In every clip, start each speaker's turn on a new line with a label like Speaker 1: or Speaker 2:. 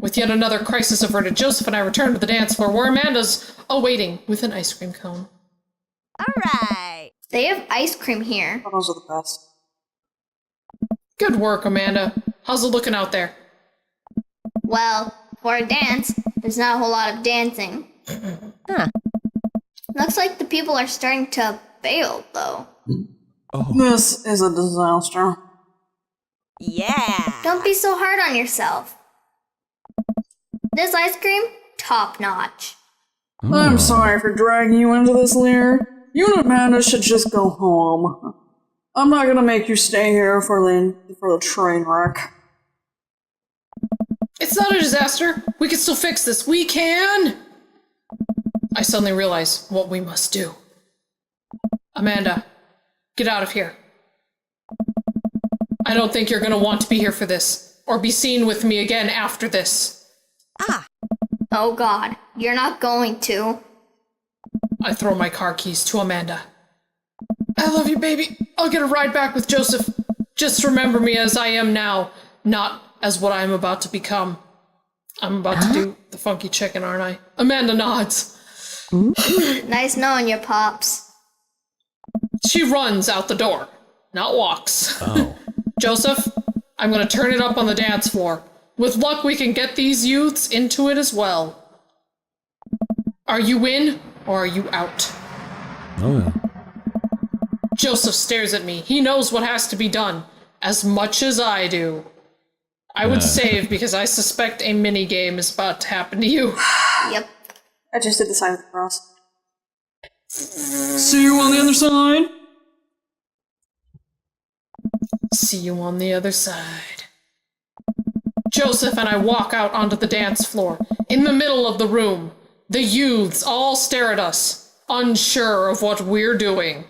Speaker 1: With yet another crisis averted, Joseph and I return to the dance floor where Amanda's awaiting with an ice cream cone.
Speaker 2: All right.
Speaker 3: They have ice cream here.
Speaker 4: Oh, those are the best.
Speaker 1: Good work, Amanda. How's it looking out there?
Speaker 3: Well, for a dance, there's not a whole lot of dancing.
Speaker 2: Huh.
Speaker 3: Looks like the people are starting to bail, though.
Speaker 5: Oh.
Speaker 4: This is a disaster.
Speaker 2: Yeah.
Speaker 3: Don't be so hard on yourself. This ice cream, top notch.
Speaker 4: I'm sorry for dragging you into this, Lear. You and Amanda should just go home. I'm not gonna make you stay here for the train wreck.
Speaker 1: It's not a disaster. We can still fix this. We can! I suddenly realize what we must do. Amanda, get out of here. I don't think you're gonna want to be here for this, or be seen with me again after this.
Speaker 2: Ah.
Speaker 3: Oh god, you're not going to.
Speaker 1: I throw my car keys to Amanda. I love you, baby. I'll get a ride back with Joseph. Just remember me as I am now, not as what I am about to become. I'm about to do the funky chicken, aren't I? Amanda nods.
Speaker 3: Nice knowing you, Pops.
Speaker 1: She runs out the door, not walks.
Speaker 5: Oh.
Speaker 1: Joseph, I'm gonna turn it up on the dance floor. With luck, we can get these youths into it as well. Are you in, or are you out?
Speaker 5: Oh, yeah.
Speaker 1: Joseph stares at me. He knows what has to be done, as much as I do. I would save because I suspect a mini-game is about to happen to you.
Speaker 3: Yep.
Speaker 4: I just did the sign of the cross. See you on the other side.
Speaker 1: See you on the other side. Joseph and I walk out onto the dance floor. In the middle of the room, the youths all stare at us, unsure of what we're doing.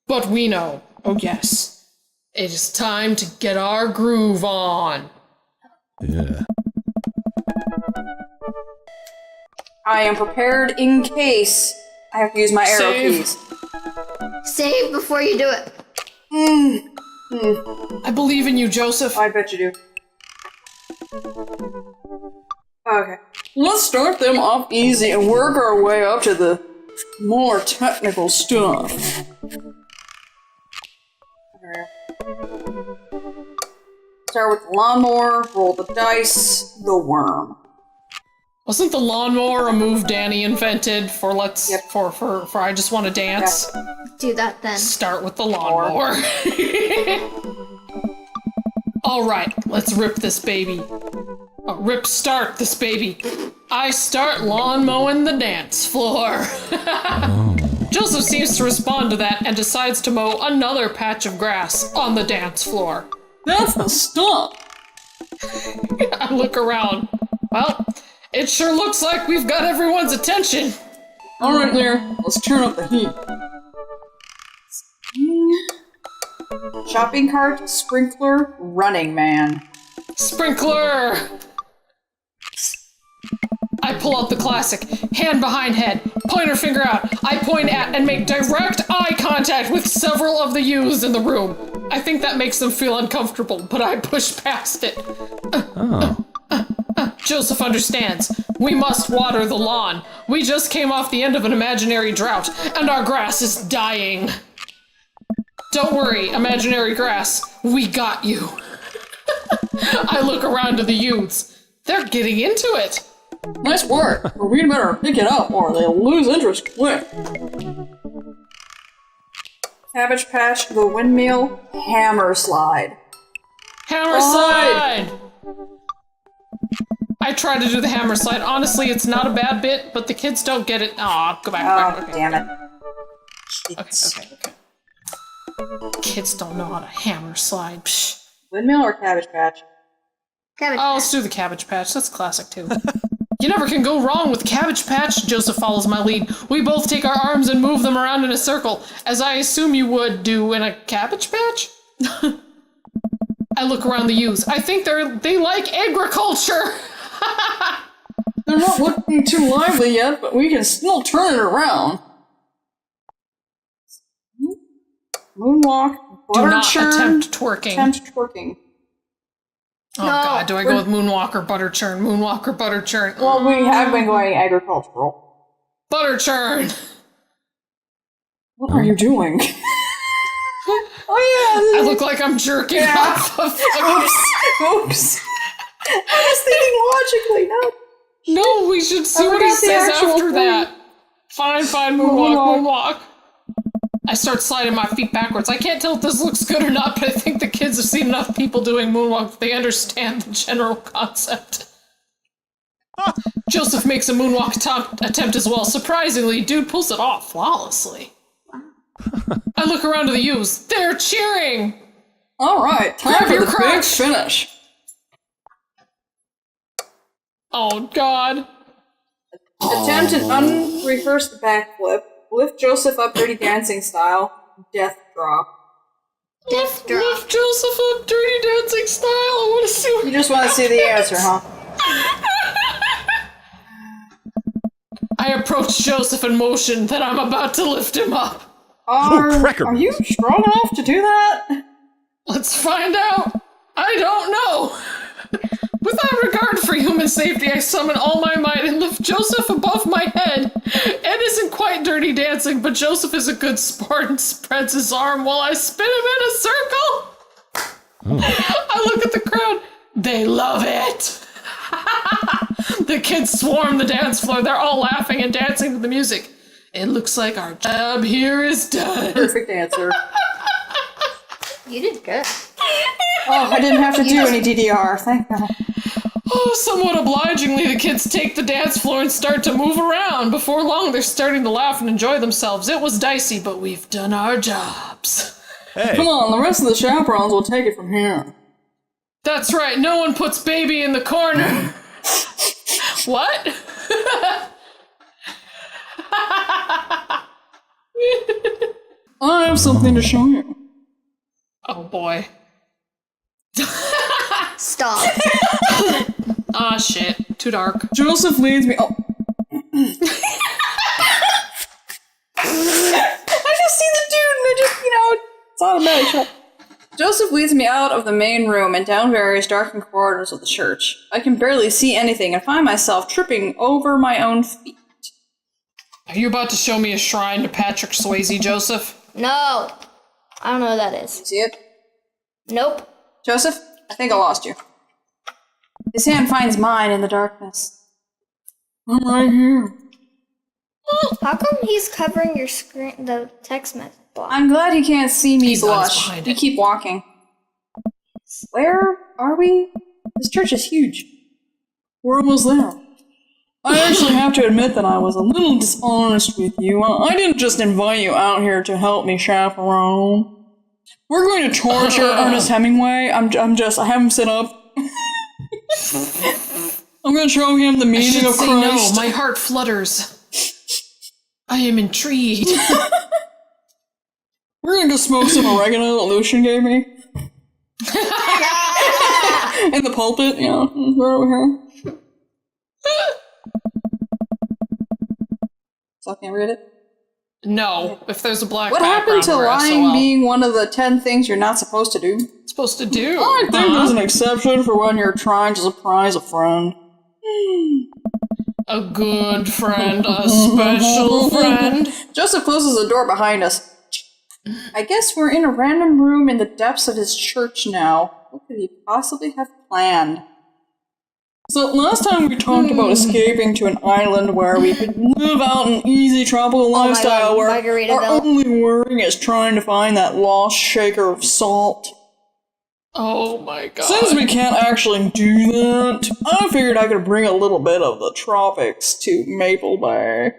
Speaker 1: But we know, oh yes, it is time to get our groove on.
Speaker 5: Yeah.
Speaker 4: I am prepared in case I have to use my arrow
Speaker 1: Save.
Speaker 4: keys.
Speaker 3: Save before you do it.
Speaker 1: I believe in you, Joseph.
Speaker 4: I bet you do. Okay. Let's start them off easy and work our way up to the more technical stuff. Start with the lawnmower, roll the dice, the worm.
Speaker 1: Wasn't the lawnmower a move Danny invented for
Speaker 4: Yep.
Speaker 1: for I just want to dance?
Speaker 3: Do that then.
Speaker 1: Start with the lawnmower. All right, let's rip this baby. Start this baby. I start lawn mowing the dance floor. Joseph seems to respond to that and decides to mow another patch of grass on the dance floor.
Speaker 4: That's the stuff!
Speaker 1: I look around. Well, it sure looks like we've got everyone's attention.
Speaker 4: Alright, Lear, let's turn up the heat. Shopping cart, sprinkler, running man.
Speaker 1: Sprinkler! I pull out the classic, hand behind head, pointer finger out. I point at and make direct eye contact with several of the youths in the room. I think that makes them feel uncomfortable, but I push past it. Joseph understands. We must water the lawn. We just came off the end of an imaginary drought, and our grass is dying. Don't worry, imaginary grass. We got you. I look around to the youths. They're getting into it.
Speaker 4: Nice work, but we better pick it up or they'll lose interest quick. Cabbage Patch, the windmill, hammer slide.
Speaker 1: Hammer slide! I try to do the hammer slide. Honestly, it's not a bad bit, but the kids don't get it. Aw, go back.
Speaker 4: Oh,
Speaker 1: Okay.
Speaker 4: damn it.
Speaker 1: Okay. Kids don't know how to hammer slide. Psh.
Speaker 4: Windmill or Cabbage Patch?
Speaker 3: Cabbage
Speaker 1: Oh,
Speaker 3: Patch.
Speaker 1: let's do the Cabbage Patch. That's classic, too. You never can go wrong with Cabbage Patch. Joseph follows my lead. We both take our arms and move them around in a circle, as I assume you would do in a Cabbage Patch? I look around the youths. I think they like agriculture.
Speaker 4: They're not looking too lively yet, but we can still turn it around. Moonwalk,
Speaker 1: Do
Speaker 4: butter
Speaker 1: not
Speaker 4: churn,
Speaker 1: attempt twerking.
Speaker 4: Attempt twerking.
Speaker 1: Oh, God, do I go with Moonwalker, Butter Churn, Moonwalker, Butter Churn?
Speaker 4: Well, we have been going agricultural.
Speaker 1: Butter Churn!
Speaker 4: What are you doing?
Speaker 1: I look like I'm jerking off of
Speaker 4: Oops. I was thinking logically, no.
Speaker 1: No, we should see what he
Speaker 4: forgot the
Speaker 1: says
Speaker 4: actual
Speaker 1: after
Speaker 4: thing.
Speaker 1: that. Fine, moonwalk. I start sliding my feet backwards. I can't tell if this looks good or not, but I think the kids have seen enough people doing moonwalk that they understand the general concept. Joseph makes a moonwalk attempt as well. Surprisingly, dude pulls it off flawlessly. I look around to the youths. They're cheering!
Speaker 4: Alright, time
Speaker 1: Grab
Speaker 4: for
Speaker 1: your
Speaker 4: the big
Speaker 1: crotch.
Speaker 4: finish.
Speaker 1: Oh, God.
Speaker 4: Attempt an unreversed backflip. Lift Joseph up Dirty Dancing style. Death drop.
Speaker 3: Death drop.
Speaker 1: Lift Joseph up Dirty Dancing style. I want to see what...
Speaker 4: You just want to see the answer, huh?
Speaker 1: I approach Joseph and motion that I'm about to lift him up.
Speaker 5: cracker.
Speaker 4: Are you strong enough to do that?
Speaker 1: Let's find out. I don't know. Without regard for human safety, I summon all my might and lift Joseph above my head. Ed isn't quite Dirty Dancing, but Joseph is a good sport and spreads his arm while I spin him in a circle. I look at the crowd. They love it. The kids swarm the dance floor. They're all laughing and dancing to the music. It looks like our job here is done.
Speaker 4: Perfect answer.
Speaker 3: You did good.
Speaker 4: Oh, I didn't have to do any DDR, thank God.
Speaker 1: Oh, somewhat obligingly, the kids take the dance floor and start to move around. Before long, they're starting to laugh and enjoy themselves. It was dicey, but we've done our jobs.
Speaker 5: Hey.
Speaker 4: Come on, the rest of the chaperones will take it from here.
Speaker 1: That's right, no one puts baby in the corner. What?
Speaker 4: I have something to show you.
Speaker 1: Oh, boy.
Speaker 3: Stop.
Speaker 1: Ah, shit. Too dark.
Speaker 4: Joseph leads me. Oh. I just see the dude and I just, it's automatic. Joseph leads me out of the main room and down various darkened corridors of the church. I can barely see anything and find myself tripping over my own feet.
Speaker 1: Are you about to show me a shrine to Patrick Swayze, Joseph?
Speaker 3: No. I don't know what that is.
Speaker 4: See it?
Speaker 3: Nope.
Speaker 4: Joseph, I think I lost you. His hand finds mine in the darkness. I'm right here.
Speaker 3: How come he's covering your screen, the text message block?
Speaker 4: I'm glad he can't see me
Speaker 1: He's on his
Speaker 4: blush.
Speaker 1: behind
Speaker 4: We
Speaker 1: it.
Speaker 4: keep walking. Where are we? This church is huge. We're almost there. I actually have to admit that I was a little dishonest with you. I didn't just invite you out here to help me chaperone. We're going to torture Ernest Hemingway. I have him sit up. I'm going to show him the
Speaker 1: I
Speaker 4: meaning
Speaker 1: should
Speaker 4: of
Speaker 1: say
Speaker 4: Christ.
Speaker 1: no, my heart flutters. I am intrigued.
Speaker 4: We're going to smoke some oregano that Lucian gave me. In the pulpit, right over here. So I can't read it.
Speaker 1: No, if there's a black
Speaker 4: What
Speaker 1: background,
Speaker 4: happened to
Speaker 1: we're
Speaker 4: lying
Speaker 1: SOL.
Speaker 4: being one of the 10 things you're not supposed to do?
Speaker 1: supposed to do?
Speaker 4: I think there's an exception for when you're trying to surprise a friend.
Speaker 1: A good friend, a special friend.
Speaker 4: Joseph closes the door behind us. I guess we're in a random room in the depths of his church now. What could he possibly have planned? So last time we talked about escaping to an island where we could live out an easy tropical
Speaker 3: my
Speaker 4: lifestyle
Speaker 3: God,
Speaker 4: where our
Speaker 3: Margaritaville.
Speaker 4: only worry is trying to find that lost shaker of salt.
Speaker 1: Oh my god.
Speaker 4: Since we can't actually do that, I figured I could bring a little bit of the tropics to Maple Bay.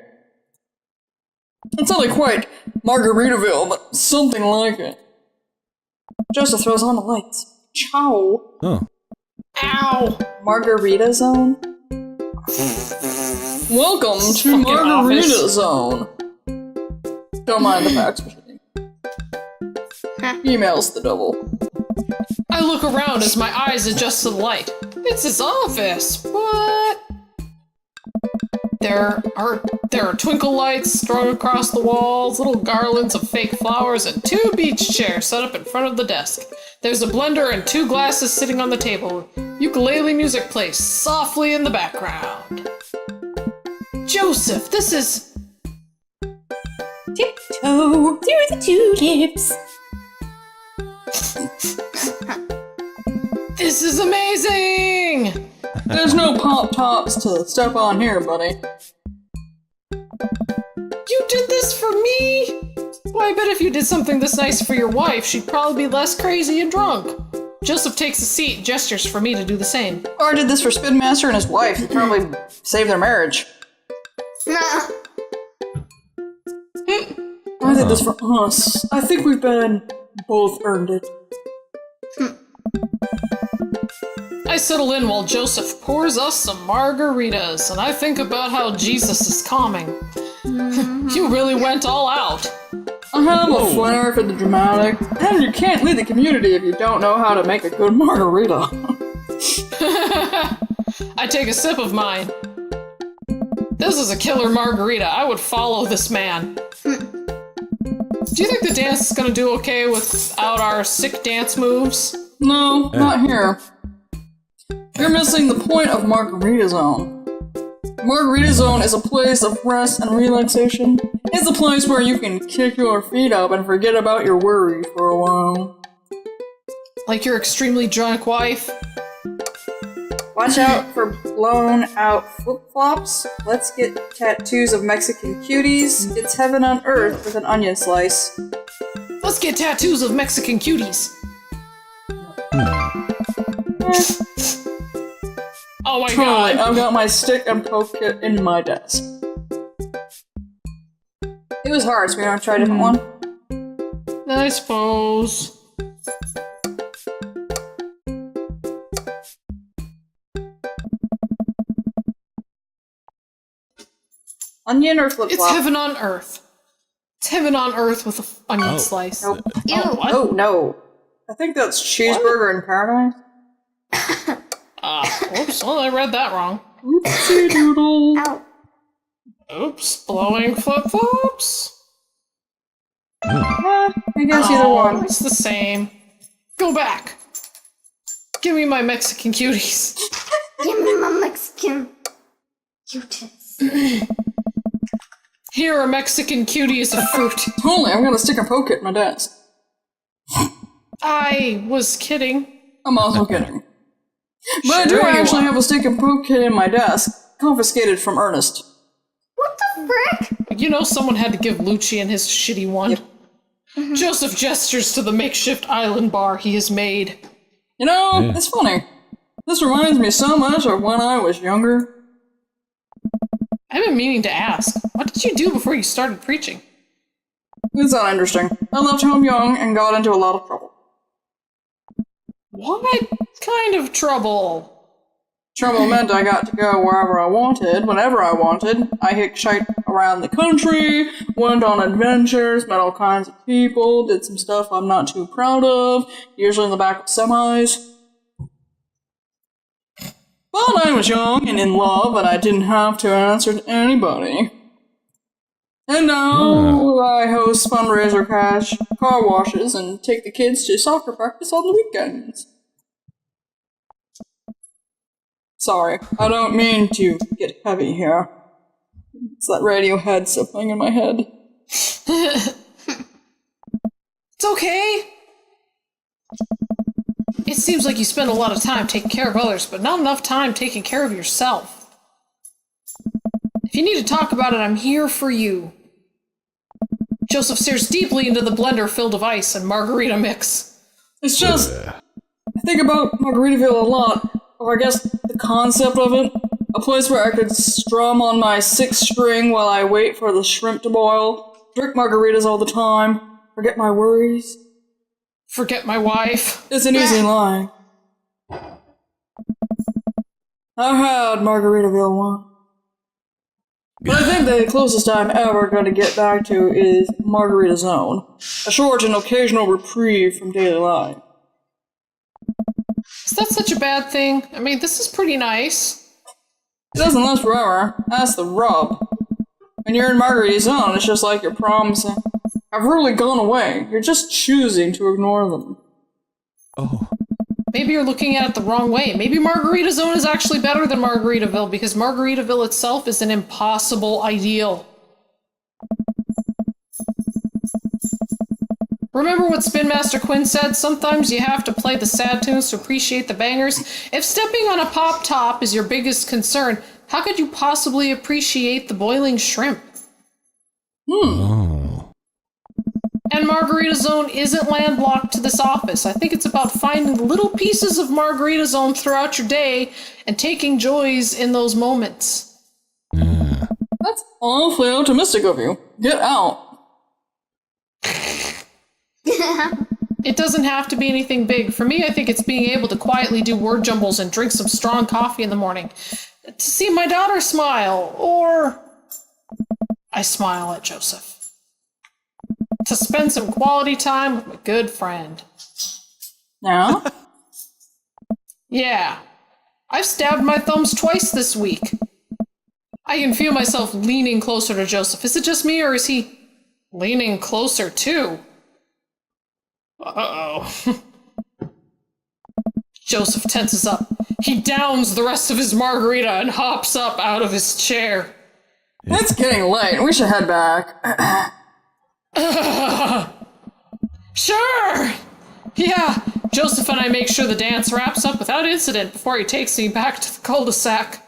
Speaker 4: It's not quite Margaritaville, but something like it. Joseph throws on the lights. Ciao.
Speaker 5: Oh.
Speaker 1: Ow!
Speaker 4: Margarita Zone? Welcome to
Speaker 1: Fucking
Speaker 4: Margarita
Speaker 1: office.
Speaker 4: Zone. Don't mind the fax machine. Emails the devil.
Speaker 1: I look around as my eyes adjust to the light. It's his office. What? There are twinkle lights strung across the walls, little garlands of fake flowers, and 2 beach chairs set up in front of the desk. There's a blender and 2 glasses sitting on the table. Ukulele music plays softly in the background. Joseph, this is...
Speaker 4: Tiptoe through the tulips.
Speaker 1: This is amazing!
Speaker 4: There's no pop tops to step on here, buddy.
Speaker 1: You did this for me? Well, I bet if you did something this nice for your wife, she'd probably be less crazy and drunk. Joseph takes a seat and gestures for me to do the same.
Speaker 4: Or did this for Spinmaster and his wife. He probably saved their marriage.
Speaker 3: Nah.
Speaker 4: I did this for us. I think we've both earned it.
Speaker 1: I settle in while Joseph pours us some margaritas, and I think about how Jesus is calming. You really went all out.
Speaker 4: I have a flair for the dramatic, and you can't lead the community if you don't know how to make a good margarita.
Speaker 1: I take a sip of mine. This is a killer margarita. I would follow this man. Do you think the dance is gonna do okay without our sick dance moves?
Speaker 4: No, not here. You're missing the point of Margarita Zone. Margarita Zone is a place of rest and relaxation. It's a place where you can kick your feet up and forget about your worries for a while.
Speaker 1: Like your extremely drunk wife?
Speaker 4: Watch out for blown out flip-flops. Let's get tattoos of Mexican cuties. It's heaven on earth with an onion slice.
Speaker 1: Let's get tattoos of Mexican cuties. Oh my god.
Speaker 4: I've got my stick and poke kit in my desk. It was hard, so we want to try a different one?
Speaker 1: I suppose.
Speaker 4: Onion or flip-flop?
Speaker 1: It's heaven on earth. It's heaven on earth with an onion slice.
Speaker 4: Nope.
Speaker 3: Ew.
Speaker 1: Oh, what?
Speaker 4: Oh, no. I think that's cheeseburger in paradise.
Speaker 1: Oops, well, I read that wrong.
Speaker 4: Oopsie doodle.
Speaker 3: Ow.
Speaker 1: Oops, blowing flip-flops.
Speaker 4: I guess either one.
Speaker 1: It's the same. Go back. Give me my Mexican cuties.
Speaker 3: Give me my Mexican cuties.
Speaker 1: Here are Mexican cuties of fruit.
Speaker 4: Totally, I'm gonna stick and poke it in my desk.
Speaker 1: I was kidding.
Speaker 4: I'm also kidding. But I do
Speaker 1: Sure you
Speaker 4: actually
Speaker 1: are.
Speaker 4: have a stick and poke kit in my desk, confiscated from Ernest.
Speaker 3: What the frick?
Speaker 1: You know someone had to give Lucian his shitty one.
Speaker 4: Yep.
Speaker 1: Joseph gestures to the makeshift island bar he has made.
Speaker 4: You know, it's funny. This reminds me so much of when I was younger.
Speaker 1: I've been meaning to ask, what did you do before you started preaching?
Speaker 4: It's not interesting. I left home young and got into a lot of trouble.
Speaker 1: What kind of trouble?
Speaker 4: Trouble meant I got to go wherever I wanted, whenever I wanted. I hitchhiked around the country, went on adventures, met all kinds of people, did some stuff I'm not too proud of, usually in the back of semis. But I was young and in love, and I didn't have to answer to anybody. And now I host fundraiser cash, car washes, and take the kids to soccer practice on the weekends. Sorry, I don't mean to get heavy here. It's that Radiohead something in my head.
Speaker 1: It's okay. It seems like you spend a lot of time taking care of others, but not enough time taking care of yourself. If you need to talk about it, I'm here for you. Joseph stares deeply into the blender filled of ice and margarita mix.
Speaker 4: It's just, I think about Margaritaville a lot, or I guess the concept of it. A place where I could strum on my sixth string while I wait for the shrimp to boil, drink margaritas all the time, forget my worries.
Speaker 1: Forget my wife.
Speaker 4: It's an easy line. I've had Margaritaville one. But I think the closest I'm ever going to get back to is Margarita Zone. A short and occasional reprieve from daily life.
Speaker 1: Is that such a bad thing? I mean, this is pretty nice.
Speaker 4: It doesn't last forever. That's the rub. When you're in Margarita Zone, it's just like your problems have really gone away. You're just choosing to ignore them.
Speaker 5: Oh.
Speaker 1: Maybe you're looking at it the wrong way. Maybe Margarita Zone is actually better than Margaritaville because Margaritaville itself is an impossible ideal. Remember what Spin Master Quinn said? Sometimes you have to play the sad tunes to appreciate the bangers. If stepping on a pop top is your biggest concern, how could you possibly appreciate the boiling shrimp?
Speaker 5: Oh.
Speaker 1: And Margarita Zone isn't landlocked to this office. I think it's about finding little pieces of Margarita Zone throughout your day and taking joys in those moments.
Speaker 5: Yeah.
Speaker 4: That's awfully optimistic of you. Get out.
Speaker 1: It doesn't have to be anything big. For me, I think it's being able to quietly do word jumbles and drink some strong coffee in the morning. To see my daughter smile, or I smile at Joseph. To spend some quality time with a good friend.
Speaker 4: Now?
Speaker 1: Yeah. I've stabbed my thumbs twice this week. I can feel myself leaning closer to Joseph. Is it just me, or is he leaning closer too? Uh-oh. Joseph tenses up. He downs the rest of his margarita and hops up out of his chair.
Speaker 4: It's getting late. We should head back.
Speaker 1: Sure! Yeah, Joseph and I make sure the dance wraps up without incident before he takes me back to the cul-de-sac.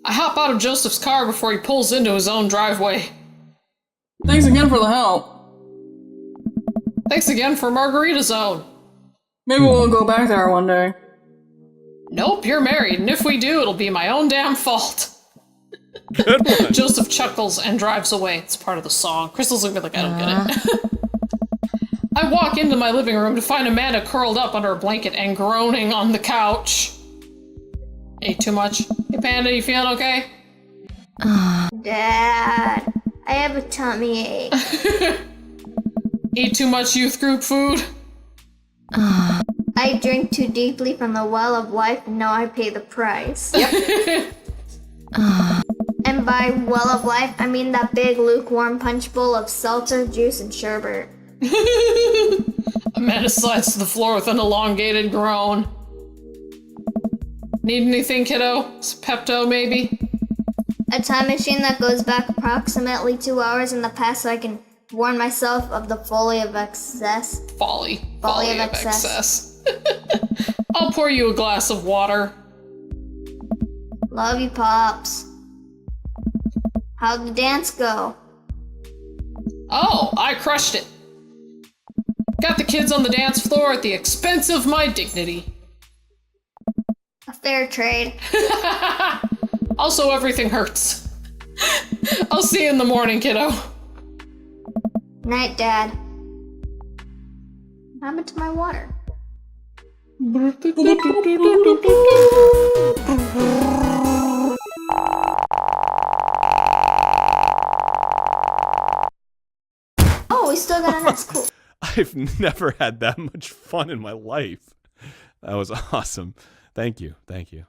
Speaker 1: I hop out of Joseph's car before he pulls into his own driveway.
Speaker 4: Thanks again for the help.
Speaker 1: Thanks again for Margarita Zone.
Speaker 4: Maybe we'll go back there one day.
Speaker 1: Nope, you're married, and if we do, it'll be my own damn fault.
Speaker 5: Good one.
Speaker 1: Joseph chuckles and drives away. It's part of the song. Crystal's looking like, I don't get it. I walk into my living room to find Amanda curled up under a blanket and groaning on the couch. Ate too much? Hey, Panda, you feeling okay?
Speaker 3: Dad, I have a tummy ache.
Speaker 1: Eat too much youth group food?
Speaker 3: I drink too deeply from the well of life and now I pay the price.
Speaker 1: Yep.
Speaker 3: And by well of life, I mean that big lukewarm punch bowl of seltzer, juice, and sherbet.
Speaker 1: Amanda slides to the floor with an elongated groan. Need anything, kiddo? Some Pepto, maybe?
Speaker 3: A time machine that goes back approximately 2 hours in the past so I can warn myself of the folly of excess.
Speaker 1: Folly
Speaker 3: Folly
Speaker 1: of
Speaker 3: of
Speaker 1: excess. I'll pour you a glass of water.
Speaker 3: Love you, Pops. How'd the dance go?
Speaker 1: Oh, I crushed it. Got the kids on the dance floor at the expense of my dignity.
Speaker 3: A fair trade.
Speaker 1: Also, everything hurts. I'll see you in the morning, kiddo.
Speaker 3: Night, Dad. What happened to my water? Oh, we still got an S. Cool.
Speaker 5: I've never had that much fun in my life. That was awesome. Thank you. Thank you.